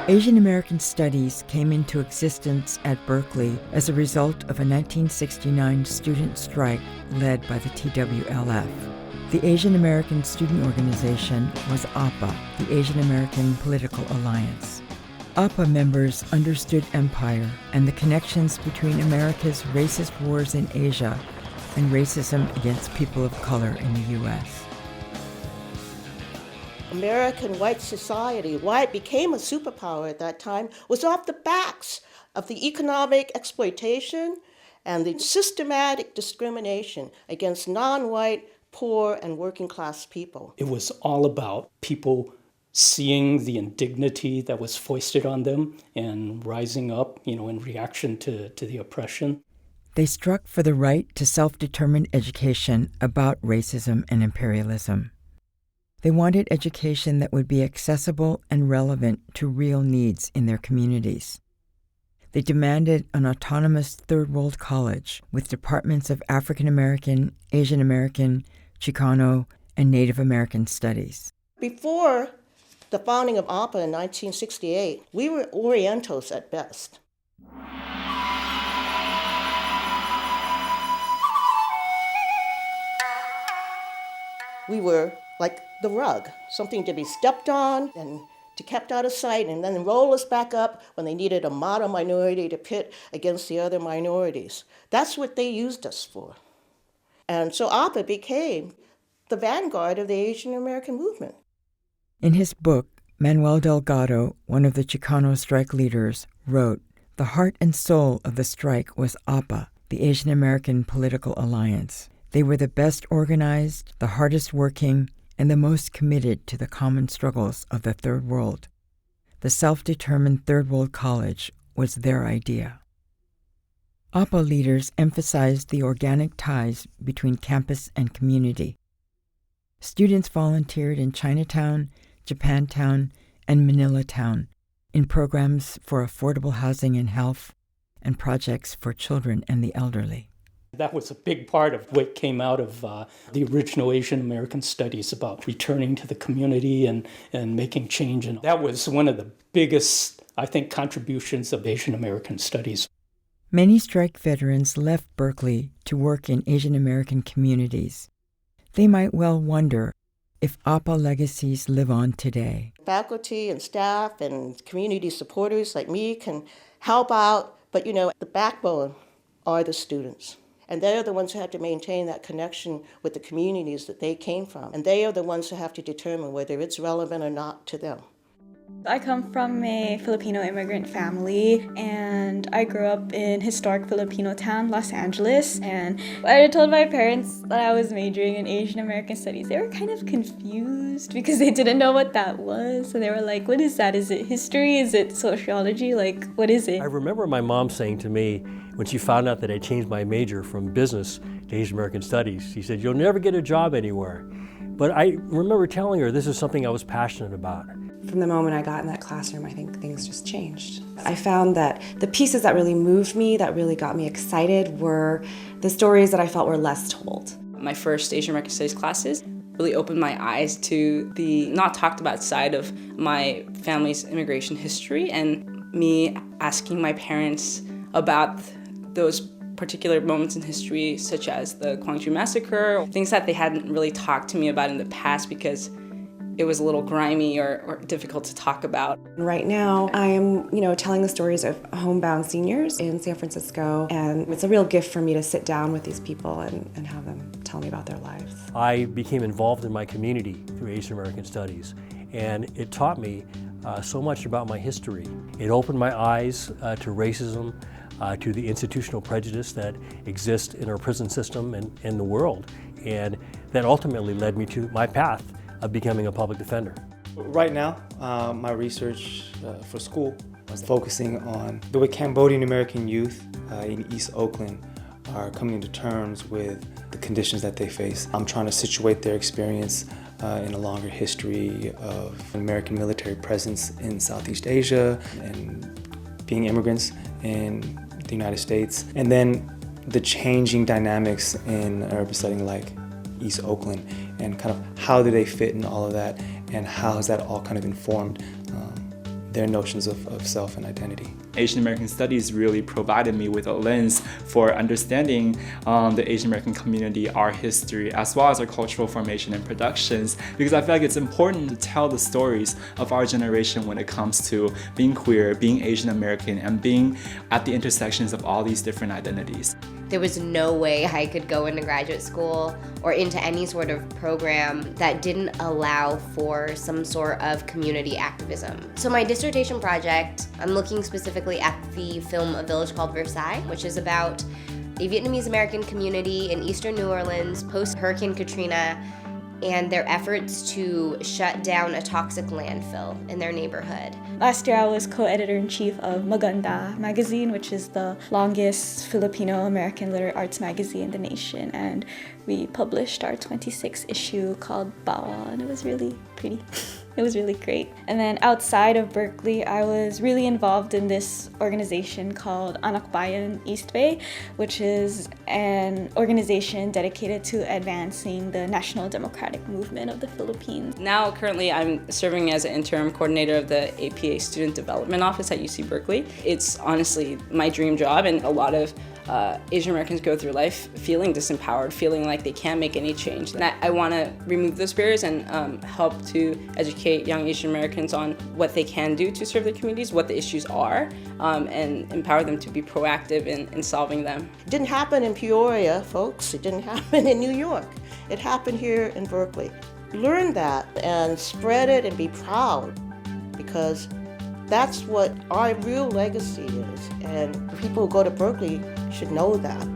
Asian American Studies came into existence at Berkeley as a result of a 1969 student strike led by the TWLF. The Asian American Student Organization was APA, the Asian American Political Alliance. APA members understood empire and the connections between America's racist wars in Asia and racism against people of color in the U.S. American white society, why it became a superpower at that time, was off the backs of the economic exploitation and the systematic discrimination against non-white, poor, and working-class people. It was all about people seeing the indignity that was foisted on them and rising up, in reaction to the oppression. They struck for the right to self-determined education about racism and imperialism. They wanted education that would be accessible and relevant to real needs in their communities. They demanded an autonomous third world college with departments of African American, Asian American, Chicano, and Native American studies. Before the founding of APA in 1968, we were Orientals at best. We were like the rug, something to be stepped on and to kept out of sight and then roll us back up when they needed a model minority to pit against the other minorities. That's what they used us for. And so APA became the vanguard of the Asian American movement. In his book, Manuel Delgado, one of the Chicano strike leaders, wrote, "The heart and soul of the strike was APA, the Asian American Political Alliance. They were the best organized, the hardest working, and the most committed to the common struggles of the Third World. The self-determined Third World College was their idea." APA leaders emphasized the organic ties between campus and community. Students volunteered in Chinatown, Japantown, and Manilatown in programs for affordable housing and health and projects for children and the elderly. That was a big part of what came out of the original Asian American Studies about returning to the community and making change. And that was one of the biggest, I think, contributions of Asian American Studies. Many strike veterans left Berkeley to work in Asian American communities. They might well wonder if APA legacies live on today. Faculty and staff and community supporters like me can help out, but the backbone are the students. And they're the ones who have to maintain that connection with the communities that they came from. And they are the ones who have to determine whether it's relevant or not to them. I come from a Filipino immigrant family, and I grew up in historic Filipino town, Los Angeles. And I told my parents that I was majoring in Asian American Studies. They were kind of confused because they didn't know what that was. So they were like, "What is that? Is it history? Is it sociology? Like, what is it?" I remember my mom saying to me when she found out that I changed my major from business to Asian American Studies, she said, "You'll never get a job anywhere." But I remember telling her this is something I was passionate about. From the moment I got in that classroom, I think things just changed. I found that the pieces that really moved me, that really got me excited, were the stories that I felt were less told. My first Asian American Studies classes really opened my eyes to the not talked about side of my family's immigration history, and me asking my parents about those particular moments in history, such as the Gwangju Massacre, things that they hadn't really talked to me about in the past because it was a little grimy or difficult to talk about. Right now, I am, telling the stories of homebound seniors in San Francisco, and it's a real gift for me to sit down with these people and have them tell me about their lives. I became involved in my community through Asian American Studies, and it taught me so much about my history. It opened my eyes to racism, to the institutional prejudice that exists in our prison system and in the world, and that ultimately led me to my path of becoming a public defender. Right now, my research for school was focusing on the way Cambodian American youth in East Oakland are coming to terms with the conditions that they face. I'm trying to situate their experience in a longer history of American military presence in Southeast Asia and being immigrants in the United States, and then the changing dynamics in an urban setting like East Oakland, and kind of how do they fit in all of that, and how has that all kind of informed their notions of self and identity. Asian American Studies really provided me with a lens for understanding the Asian American community, our history, as well as our cultural formation and productions, because I feel like it's important to tell the stories of our generation when it comes to being queer, being Asian American, and being at the intersections of all these different identities. There was no way I could go into graduate school or into any sort of program that didn't allow for some sort of community activism. So my dissertation project, I'm looking specifically at the film A Village Called Versailles, which is about a Vietnamese American community in eastern New Orleans post-Hurricane Katrina and their efforts to shut down a toxic landfill in their neighborhood. Last year I was co-editor-in-chief of Maganda magazine, which is the longest Filipino-American literary arts magazine in the nation, and we published our 26th issue called Bawa, and it was really pretty. It was really great. And then outside of Berkeley, I was really involved in this organization called Anak Bayan East Bay, which is an organization dedicated to advancing the national democratic movement of the Philippines. Now, currently, I'm serving as an interim coordinator of the APA Student Development Office at UC Berkeley. It's honestly my dream job, and a lot of Asian Americans go through life feeling disempowered, feeling like they can't make any change. And I want to remove those barriers and help to educate young Asian Americans on what they can do to serve their communities, what the issues are, and empower them to be proactive in solving them. It didn't happen in Peoria, folks. It didn't happen in New York. It happened here in Berkeley. Learn that and spread it and be proud, because that's what our real legacy is. And people who go to Berkeley should know that.